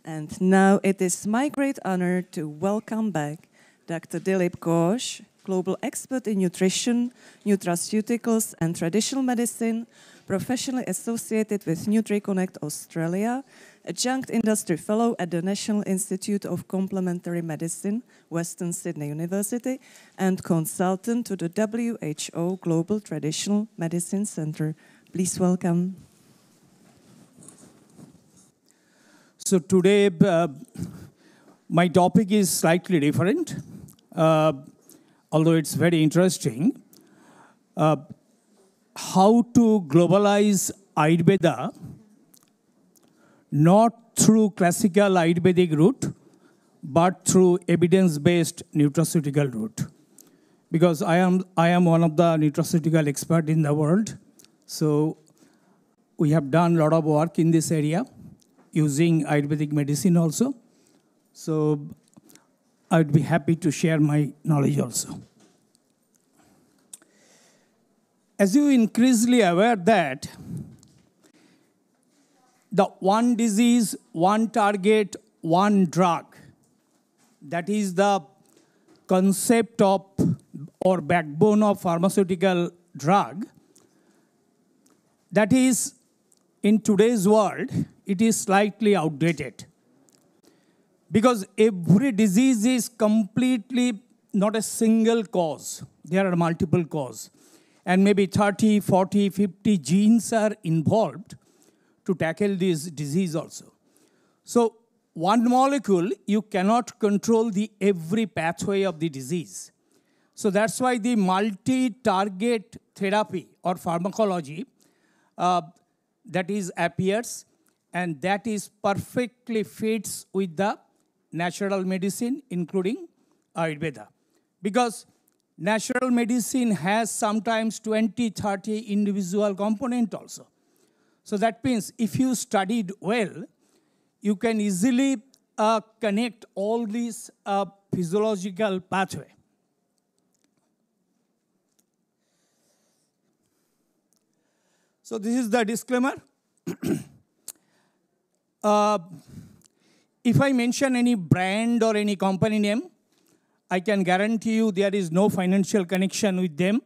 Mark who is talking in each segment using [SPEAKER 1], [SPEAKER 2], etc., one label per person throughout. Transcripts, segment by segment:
[SPEAKER 1] And now it is my great honor to welcome back Dr. Dilip Ghosh, global expert in nutrition, nutraceuticals, and traditional medicine, professionally associated with NutriConnect Australia, adjunct industry fellow at the National Institute of Complementary Medicine, Western Sydney University, and consultant to the WHO Global Traditional Medicine Center. Please welcome.
[SPEAKER 2] So today, my topic is slightly different, although it's very interesting. How to globalize Ayurveda, not through classical Ayurvedic route, but through evidence-based nutraceutical route. Because I am one of the nutraceutical experts in the world, so we have done a lot of work in this area, using Ayurvedic medicine also. So I'd be happy to share my knowledge also. As you increasingly aware that the one disease, one target, one drug, that is the concept of or backbone of pharmaceutical drug, that is in today's world, it is slightly outdated. Because every disease is completely not a single cause. There are multiple causes. And maybe 30, 40, 50 genes are involved to tackle this disease also. So one molecule, you cannot control every pathway of the disease. So that's why the multi-target therapy or pharmacology that is appears, and that is perfectly fits with the natural medicine, including Ayurveda. Because natural medicine has sometimes 20, 30 individual components also. So that means if you studied well, you can easily connect all these physiological pathway. So this is the disclaimer. If I mention any brand or any company name, I can guarantee you there is no financial connection with them.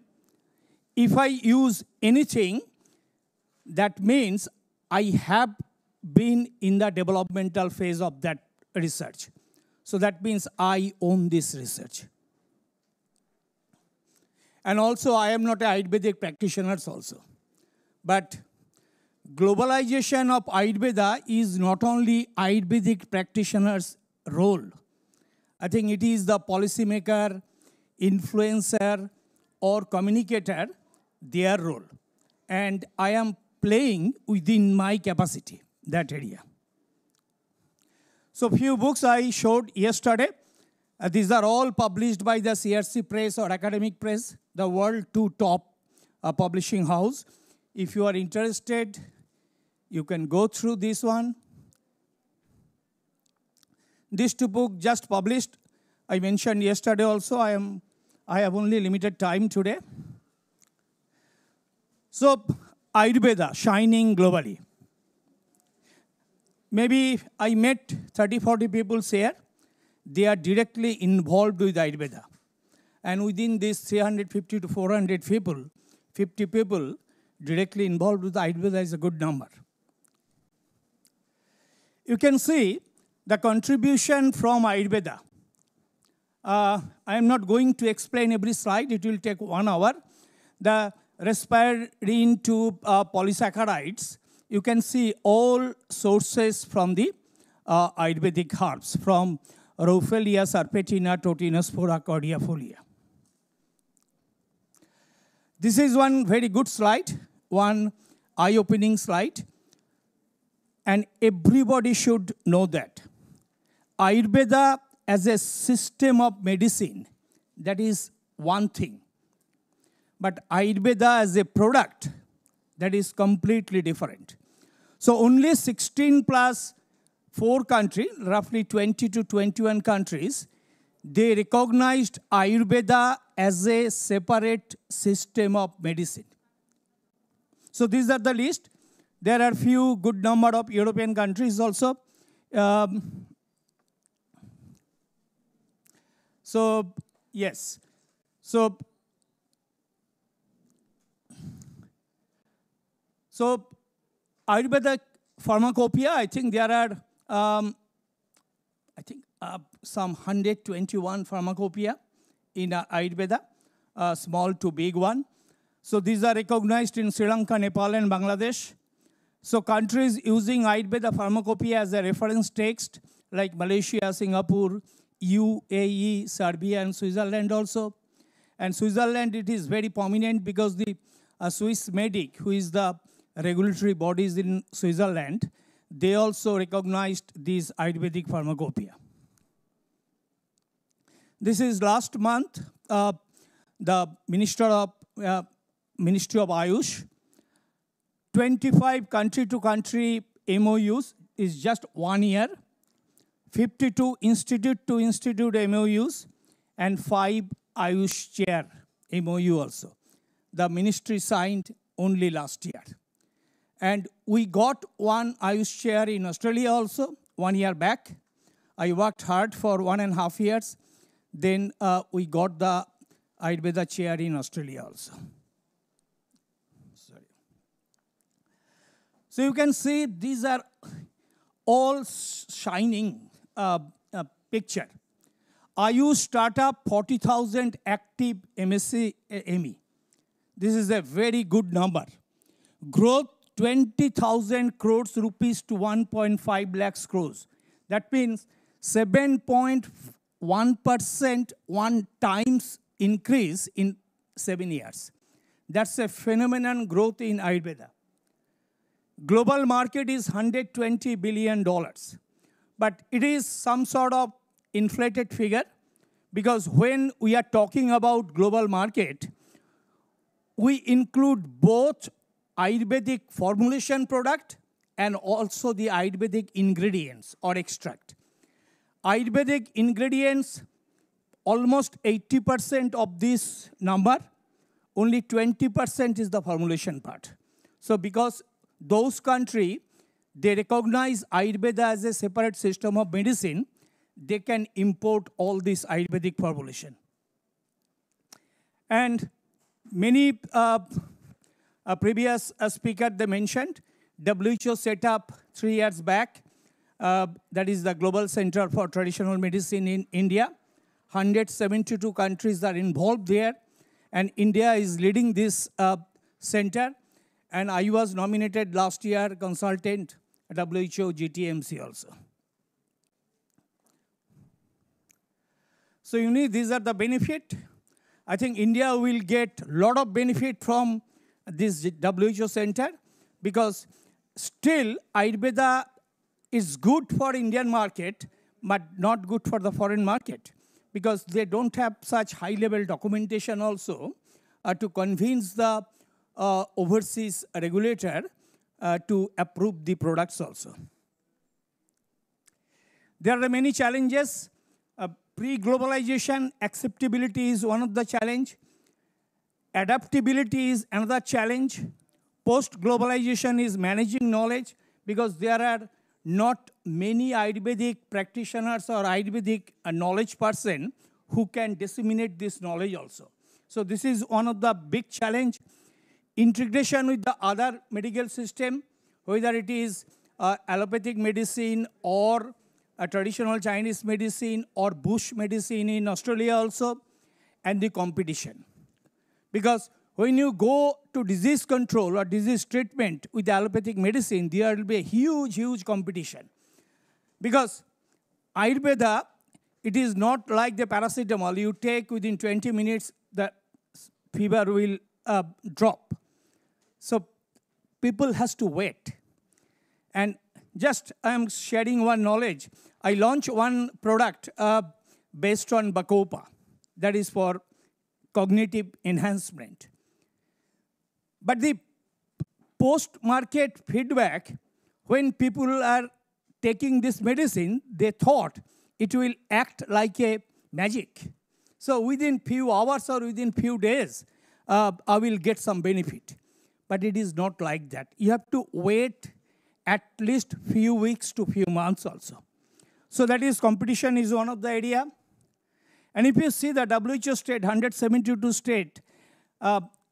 [SPEAKER 2] If I use anything, that means I have been in the developmental phase of that research. So that means I own this research. And also, I am not an Ayurvedic practitioner also. But globalization of Ayurveda is not only Ayurvedic practitioners' role. I think it is the policymaker, influencer, or communicator, their role. And I am playing within my capacity, that area. So few books I showed yesterday. These are all published by the CRC Press or Academic Press, the world two top publishing house. If you are interested, you can go through this one. These two books just published. I mentioned yesterday also, I have only limited time today. So, Ayurveda, shining globally. Maybe I met 30, 40 people here. They are directly involved with Ayurveda. And within these 350 to 400 people, 50 people directly involved with Ayurveda is a good number. You can see the contribution from Ayurveda. I am not going to explain every slide. It will take 1 hour. The respirine to polysaccharides, you can see all sources from the Ayurvedic herbs, from Raufelia, Serpentina, Totinospora, cordiafolia. This is one very good slide, one eye-opening slide. And everybody should know that. Ayurveda as a system of medicine, that is one thing. But Ayurveda as a product, that is completely different. So only 16 plus 4 countries, roughly 20 to 21 countries, they recognized Ayurveda as a separate system of medicine. So these are the list. There are few good number of European countries also. Um, so, yes. So Ayurveda pharmacopoeia, I think there are, some 121 pharmacopoeia in Ayurveda, small to big one. So these are recognized in Sri Lanka, Nepal, and Bangladesh. So countries using Ayurveda pharmacopoeia as a reference text, like Malaysia, Singapore, UAE, Serbia, and Switzerland also. And Switzerland, it is very prominent because the Swiss Medic, who is the regulatory bodies in Switzerland, they also recognized these Ayurvedic pharmacopoeia. This is last month, the Ministry of Ayush, 25 country-to-country MOUs is just 1 year, 52 institute-to-institute MOUs, and 5 Ayush chair MOU also. The ministry signed only last year. And we got one Ayush chair in Australia also, 1 year back. I worked hard for 1.5 years. Then we got the Ayurveda chair in Australia also. Sorry. So you can see these are all shining picture. Ayush startup, 40,000 active MSc ME. This is a very good number. Growth, 20,000 crores rupees to 1.5 lakhs crores. That means 7.1% one times increase in 7 years. That's a phenomenal growth in Ayurveda. Global market is $120 billion. But it is some sort of inflated figure because when we are talking about global market, we include both Ayurvedic formulation product and also the Ayurvedic ingredients or extract. Ayurvedic ingredients, almost 80% of this number, only 20% is the formulation part. So because those countries, they recognize Ayurveda as a separate system of medicine, they can import all this Ayurvedic formulation. And many previous speaker, they mentioned, WHO set up 3 years back. That is the Global Center for Traditional Medicine in India. 172 countries are involved there. And India is leading this center. And I was nominated last year consultant at WHO GTMC also. So these are the benefit. I think India will get a lot of benefit from this WHO center because still Ayurveda is good for Indian market, but not good for the foreign market because they don't have such high-level documentation also to convince the overseas regulator to approve the products also. There are many challenges. Pre-globalization, acceptability is one of the challenge. Adaptability is another challenge. Post-globalization is managing knowledge because there are not many Ayurvedic practitioners or Ayurvedic knowledge person who can disseminate this knowledge also. So this is one of the big challenge. Integration with the other medical system, whether it is allopathic medicine or a traditional Chinese medicine or bush medicine in Australia also, and the competition. Because when you go to disease control or disease treatment with allopathic medicine, there will be a huge, huge competition. Because Ayurveda, it is not like the paracetamol. You take within 20 minutes, the fever will drop. So people has to wait. And just I'm sharing one knowledge. I launched one product based on Bacopa. That is for cognitive enhancement. But the post-market feedback, when people are taking this medicine, they thought it will act like a magic. So within few hours or within few days, I will get some benefit. But it is not like that. You have to wait at least few weeks to few months also. So that is competition is one of the area. And if you see the WHO state, 172 state,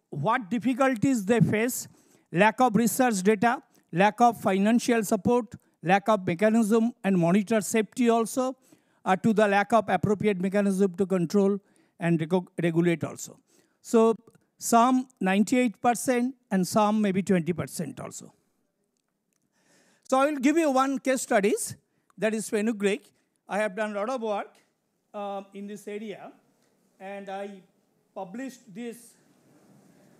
[SPEAKER 2] what difficulties they face, lack of research data, lack of financial support, lack of mechanism and monitor safety also, to the lack of appropriate mechanism to control and regulate also. So some 98% and some maybe 20% also. So I will give you one case studies, that is fenugreek. I have done a lot of work in this area, and I published this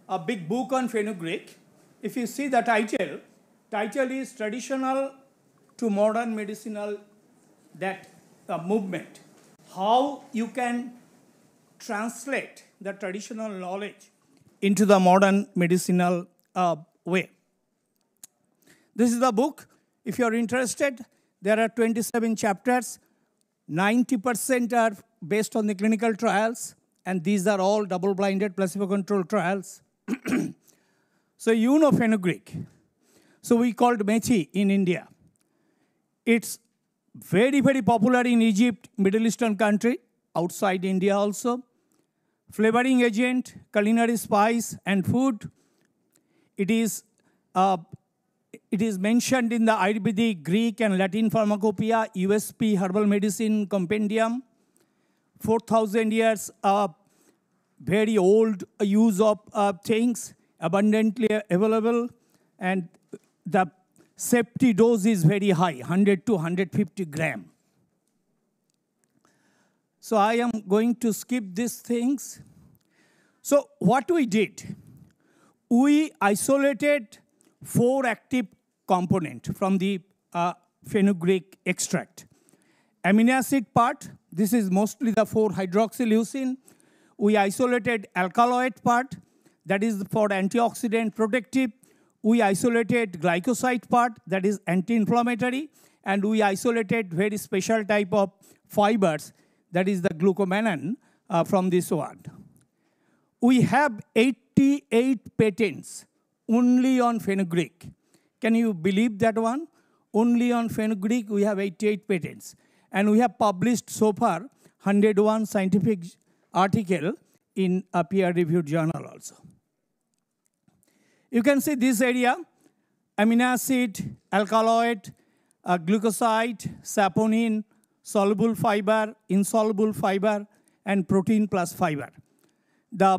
[SPEAKER 2] a big book on fenugreek. If you see the title is Traditional to Modern Medicinal Movement. How you can translate the traditional knowledge into the modern medicinal way. This is the book. If you are interested, there are 27 chapters. 90% are based on the clinical trials, and these are all double-blinded, placebo-controlled trials. So you know fenugreek. So we called methi in India. It's very, very popular in Egypt, Middle Eastern country, outside India also. Flavoring agent, culinary spice, and food. It is mentioned in the Ayurvedic, Greek, and Latin Pharmacopoeia, USP Herbal Medicine Compendium. 4,000 years very old use of things, abundantly available, and the safety dose is very high, 100 to 150 gram. So I am going to skip these things. So what we did, we isolated 4 active components from the fenugreek extract. Amino acid part, this is mostly the 4-hydroxyleucine. We isolated alkaloid part, that is for antioxidant protective. We isolated glycoside part, that is anti-inflammatory. And we isolated very special type of fibers, that is the glucomannan from this one. We have 88 patents only on fenugreek. Can you believe that one? Only on fenugreek we have 88 patents. And we have published so far 101 scientific articles in a peer-reviewed journal also. You can see this area, amino acid, alkaloid, glucoside, saponin, soluble fiber, insoluble fiber, and protein plus fiber. The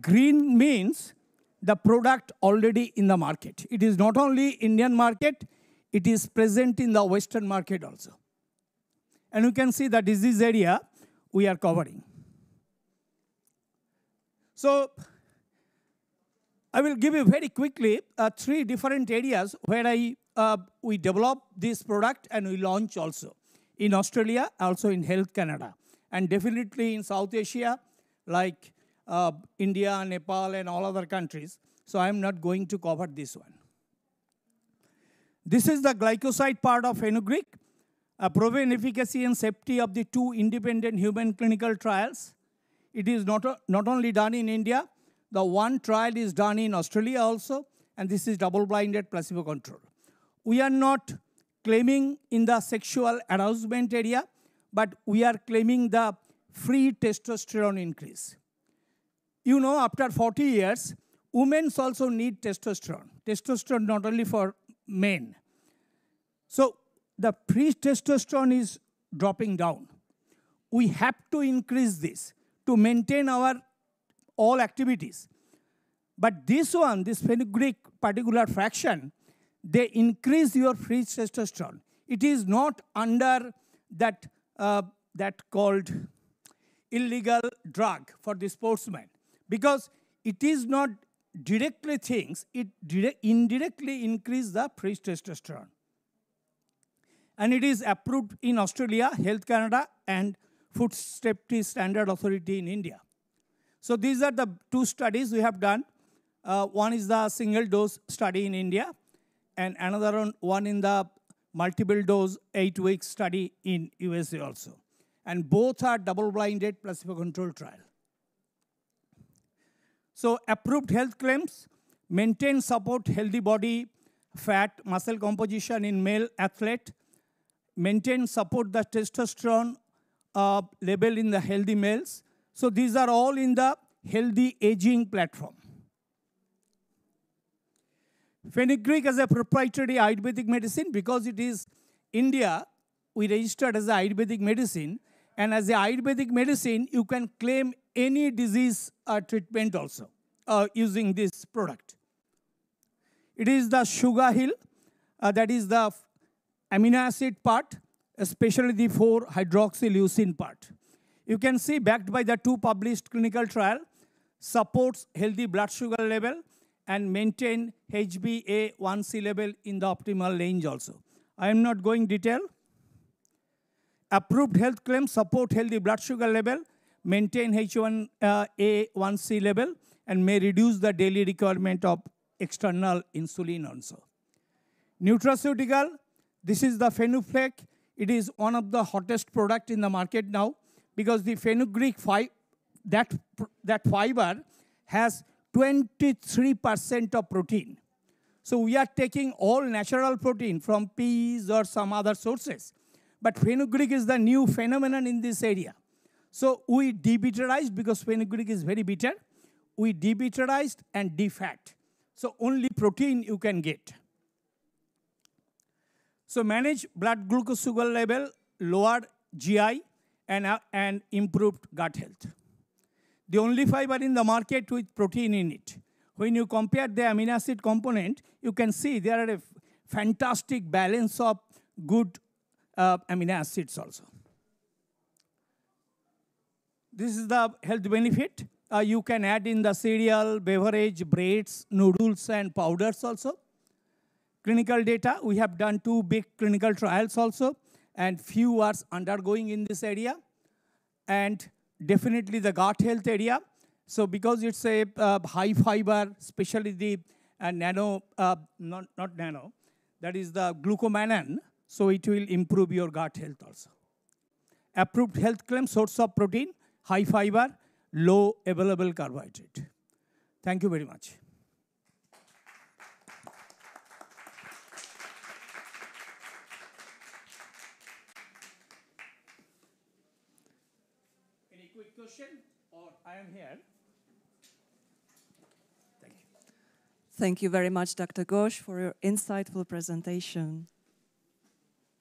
[SPEAKER 2] green means the product already in the market. It is not only Indian market, it is present in the Western market also. And you can see the disease area we are covering. So I will give you very quickly 3 different areas where we develop this product and we launch also. In Australia, also in Health Canada. And definitely in South Asia, like India, Nepal, and all other countries. So I am not going to cover this one. This is the glycoside part of fenugreek, proven efficacy and safety of the 2 independent human clinical trials. It is not only done in India, the one trial is done in Australia also, and this is double-blinded placebo control. We are not claiming in the sexual arousement area, but we are claiming the free testosterone increase. You know, after 40 years, women also need testosterone. Testosterone not only for men. So the free testosterone is dropping down. We have to increase this to maintain our all activities. But this one, this fenugreek particular fraction, they increase your free testosterone. It is not under that called illegal drug for the sportsman. Because it is not directly things, it indirectly increases the free testosterone. And it is approved in Australia, Health Canada, and Food Safety Standard Authority in India. So these are the 2 studies we have done. One is the single dose study in India, and another one in the multiple dose 8-week study in USA also. And both are double-blinded placebo-controlled trial. So approved health claims, maintain, support healthy body, fat, muscle composition in male athlete, maintain, support the testosterone level in the healthy males. So these are all in the healthy aging platform. Fenugreek as a proprietary Ayurvedic medicine, because it is India, we registered as a Ayurvedic medicine, and as a Ayurvedic medicine, you can claim any disease treatment also using this product. It is the sugar hill, that is the amino acid part, especially the 4-hydroxyleucine part. You can see, backed by the 2 published clinical trial, supports healthy blood sugar level and maintain HbA1c level in the optimal range also. I am not going detail. Approved health claims support healthy blood sugar level, maintain H1A1C level, and may reduce the daily requirement of external insulin also. Nutraceutical, this is the fenugreek. It is one of the hottest products in the market now, because the fenugreek that fiber has 23% of protein. So we are taking all natural protein from peas or some other sources. But fenugreek is the new phenomenon in this area. So we debitterized, because fenugreek is very bitter. We debitterized and defat. So only protein you can get. So manage blood glucose sugar level, lowered GI, and improved gut health. The only fiber in the market with protein in it. When you compare the amino acid component, you can see there are a fantastic balance of good amino acids also. This is the health benefit. You can add in the cereal, beverage, breads, noodles, and powders also. Clinical data, we have done 2 big clinical trials also, and few are undergoing in this area. And definitely the gut health area. So because it's a high fiber, especially the not nano, that is the glucomannan, so it will improve your gut health also. Approved health claim, source of protein, high fiber, low available carbohydrate. Thank you very much. Any quick question? Or I am here. Thank you.
[SPEAKER 1] Thank you very much, Dr. Ghosh, for your insightful presentation.